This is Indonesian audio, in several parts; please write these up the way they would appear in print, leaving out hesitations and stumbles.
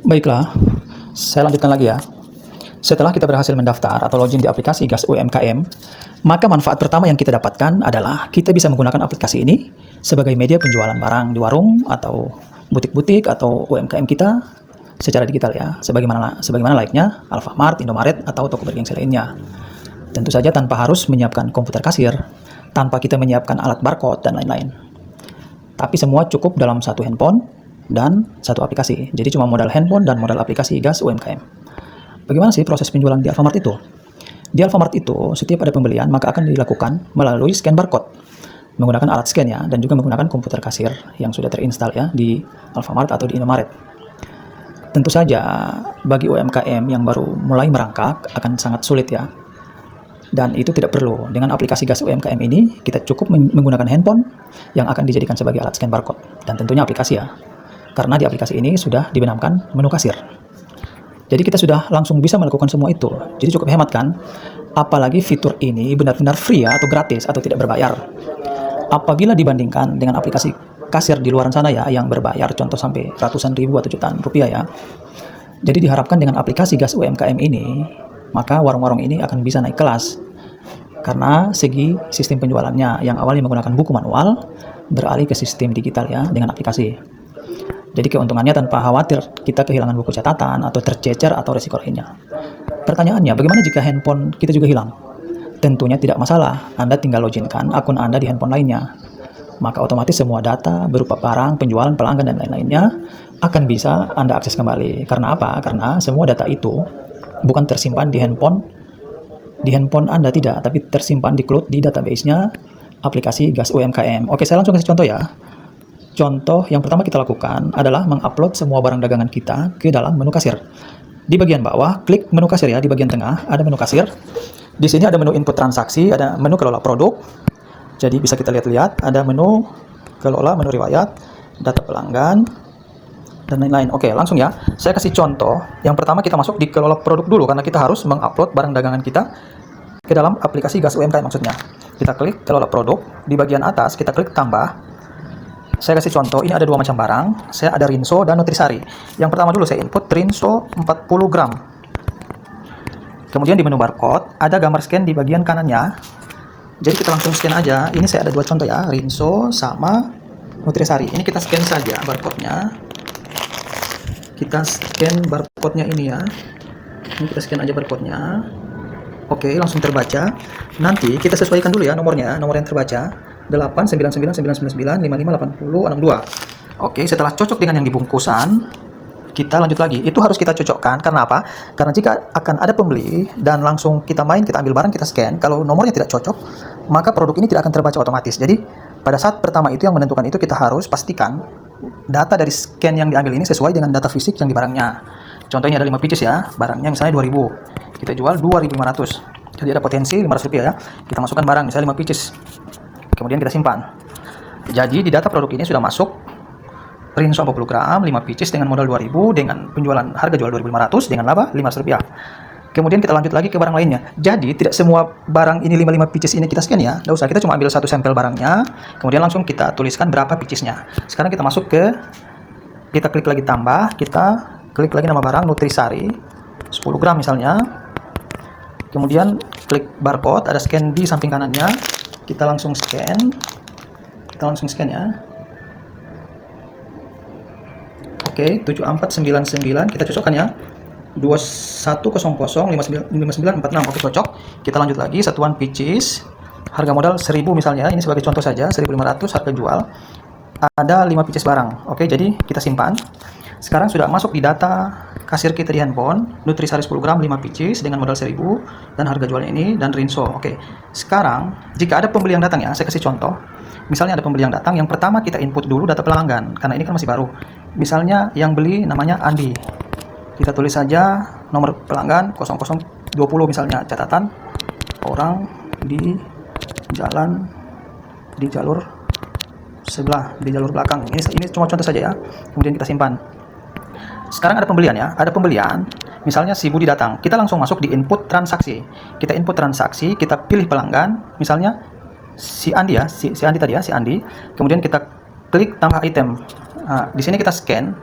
Baiklah, saya lanjutkan lagi ya. Setelah kita berhasil mendaftar atau login di aplikasi Gas UMKM, maka manfaat pertama yang kita dapatkan adalah kita bisa menggunakan aplikasi ini sebagai media penjualan barang di warung atau butik-butik atau UMKM kita secara digital ya, sebagaimana layaknya Alfamart, Indomaret, atau toko bergengsi lainnya. Tentu saja tanpa harus menyiapkan komputer kasir, tanpa kita menyiapkan alat barcode dan lain-lain. Tapi semua cukup dalam satu handphone dan satu aplikasi. Jadi cuma modal handphone dan modal aplikasi Gas UMKM. Bagaimana sih proses penjualan di Alfamart itu? Di Alfamart itu, setiap ada pembelian maka akan dilakukan melalui scan barcode menggunakan alat scan ya, dan juga menggunakan komputer kasir yang sudah terinstall ya di Alfamart atau di Indomaret. Tentu saja bagi UMKM yang baru mulai merangkak akan sangat sulit ya. Dan itu tidak perlu. Dengan aplikasi Gas UMKM ini, kita cukup menggunakan handphone yang akan dijadikan sebagai alat scan barcode. Dan tentunya aplikasi ya. Karena di aplikasi ini sudah dibenamkan menu kasir. Jadi kita sudah langsung bisa melakukan semua itu. Jadi cukup hemat kan? Apalagi fitur ini benar-benar free ya, atau gratis, atau tidak berbayar. Apabila dibandingkan dengan aplikasi kasir di luar sana ya, yang berbayar, contoh sampai ratusan ribu atau jutaan rupiah ya. Jadi diharapkan dengan aplikasi Gas UMKM ini, maka warung-warung ini akan bisa naik kelas. Karena segi sistem penjualannya yang awalnya menggunakan buku manual, beralih ke sistem digital ya, dengan aplikasi. Jadi keuntungannya tanpa khawatir kita kehilangan buku catatan atau tercecer atau resiko lainnya. Pertanyaannya, bagaimana jika handphone kita juga hilang? Tentunya tidak masalah, Anda tinggal loginkan akun Anda di handphone lainnya. Maka otomatis semua data berupa barang, penjualan, pelanggan, dan lain-lainnya akan bisa Anda akses kembali. Karena apa? Karena semua data itu bukan tersimpan di handphone Anda tidak, tapi tersimpan di cloud di database-nya aplikasi Gas UMKM. Oke, saya langsung kasih contoh ya. Contoh yang pertama kita lakukan adalah mengupload semua barang dagangan kita ke dalam menu kasir. Di bagian bawah, klik menu kasir ya, di bagian tengah ada menu kasir. Di sini ada menu input transaksi, ada menu kelola produk. Jadi bisa kita lihat-lihat, ada menu kelola, menu riwayat, data pelanggan, dan lain-lain. Oke, langsung ya. Saya kasih contoh. Yang pertama kita masuk di kelola produk dulu, karena kita harus mengupload barang dagangan kita ke dalam aplikasi Gas UMKM maksudnya. Kita klik kelola produk, di bagian atas kita klik tambah. Saya kasih contoh, ini ada dua macam barang. Saya ada Rinso dan Nutrisari. Yang pertama dulu saya input Rinso 40 gram. Kemudian di menu barcode, ada gambar scan di bagian kanannya. Jadi kita langsung scan aja. Ini saya ada dua contoh ya, Rinso sama Nutrisari. Ini kita scan saja barcode-nya. Kita scan barcode-nya ini ya. Ini kita scan aja barcode-nya. Oke, langsung terbaca. Nanti kita sesuaikan dulu ya nomornya, nomor yang terbaca. 89999558062. Oke, setelah cocok dengan yang dibungkusan, kita lanjut lagi. Itu harus kita cocokkan. Karena apa? Karena jika akan ada pembeli dan langsung kita ambil barang, kita scan, kalau nomornya tidak cocok, maka produk ini tidak akan terbaca otomatis. Jadi pada saat pertama itu yang menentukan itu, kita harus pastikan data dari scan yang diambil ini sesuai dengan data fisik yang di barangnya. Contohnya ada 5 pieces ya, barangnya misalnya 2000, kita jual 2500. Jadi ada potensi 500 rupiah ya. Kita masukkan barang misalnya 5 pieces, kemudian kita simpan. Jadi di data produk ini sudah masuk Rinso 40 gram, 5 pieces dengan modal 2000, dengan penjualan harga jual 2500, dengan laba 500 rupiah. Kemudian kita lanjut lagi ke barang lainnya. Jadi tidak semua barang ini 5 pieces ini kita scan ya. Tidak usah, kita cuma ambil satu sampel barangnya, kemudian langsung kita tuliskan berapa piecesnya. Sekarang kita masuk kita klik lagi tambah, kita klik lagi nama barang Nutrisari 10 gram misalnya. Kemudian klik barcode, ada scan di samping kanannya. Kita langsung scan ya. Oke, 7499 kita cocokkan ya. 2100595946. Oke, cocok. Kita lanjut lagi, satuan pieces. Harga modal 1000 misalnya. Ini sebagai contoh saja, 1500 harga jual. Ada 5 pieces barang. Oke, jadi kita simpan. Sekarang sudah masuk di data kasir kita di handphone, Nutrisari 10 gram 5 pieces dengan modal 1000 dan harga jualnya ini, dan Rinso. Oke. Sekarang jika ada pembeli yang datang ya, saya kasih contoh. Misalnya ada pembeli yang datang, yang pertama kita input dulu data pelanggan karena ini kan masih baru. Misalnya yang beli namanya Andi. Kita tulis saja nomor pelanggan 0020 misalnya, catatan orang di jalur sebelah, di jalur belakang. Ini cuma contoh saja ya. Kemudian kita simpan. Sekarang ada pembelian ya, ada pembelian. Misalnya si Budi datang, kita langsung masuk di input transaksi. Kita input transaksi, kita pilih pelanggan, misalnya si Andi ya, si Andi tadi ya, si Andi. Kemudian kita klik tambah item. Nah, di sini kita scan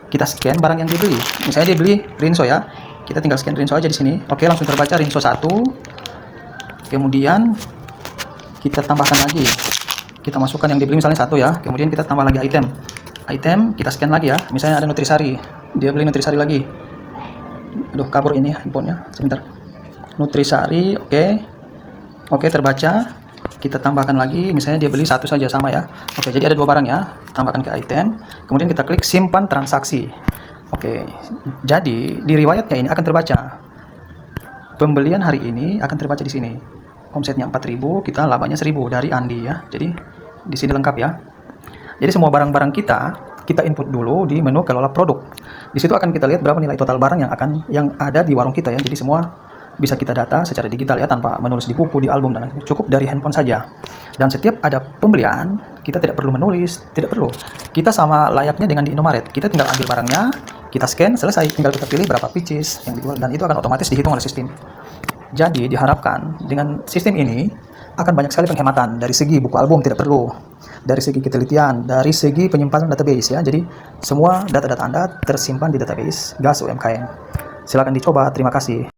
kita scan barang yang dibeli. Misalnya dia beli Rinso ya, kita tinggal scan Rinso aja di sini. Oke, langsung terbaca Rinso 1. Kemudian kita tambahkan lagi, kita masukkan yang dibeli misalnya 1 ya. Kemudian kita tambah lagi item, kita scan lagi ya. Misalnya ada Nutrisari, dia beli Nutrisari lagi. Aduh, kabur ini handphonenya, sebentar. Nutrisari, oke, terbaca. Kita tambahkan lagi, misalnya dia beli 1 saja, sama ya. Oke, jadi ada 2 barang ya, tambahkan ke item. Kemudian kita klik simpan transaksi. Oke, jadi di riwayatnya ini akan terbaca. Pembelian hari ini akan terbaca di sini. Omsetnya 4.000, kita labanya 1.000 dari Andi ya. Jadi di sini lengkap ya. Jadi semua barang-barang kita input dulu di menu kelola produk. Di situ akan kita lihat berapa nilai total barang yang ada di warung kita ya. Jadi semua bisa kita data secara digital ya, tanpa menulis di buku, di album, dan cukup dari handphone saja. Dan setiap ada pembelian, kita tidak perlu menulis, tidak perlu. Kita sama layaknya dengan di Indomaret, kita tinggal ambil barangnya, kita scan, selesai, tinggal kita pilih berapa pieces yang dijual, dan itu akan otomatis dihitung oleh sistem. Jadi diharapkan dengan sistem ini akan banyak sekali penghematan dari segi buku album tidak perlu, dari segi ketelitian, dari segi penyimpanan database ya. Jadi semua data-data Anda tersimpan di database Gas UMKM. Silakan dicoba, terima kasih.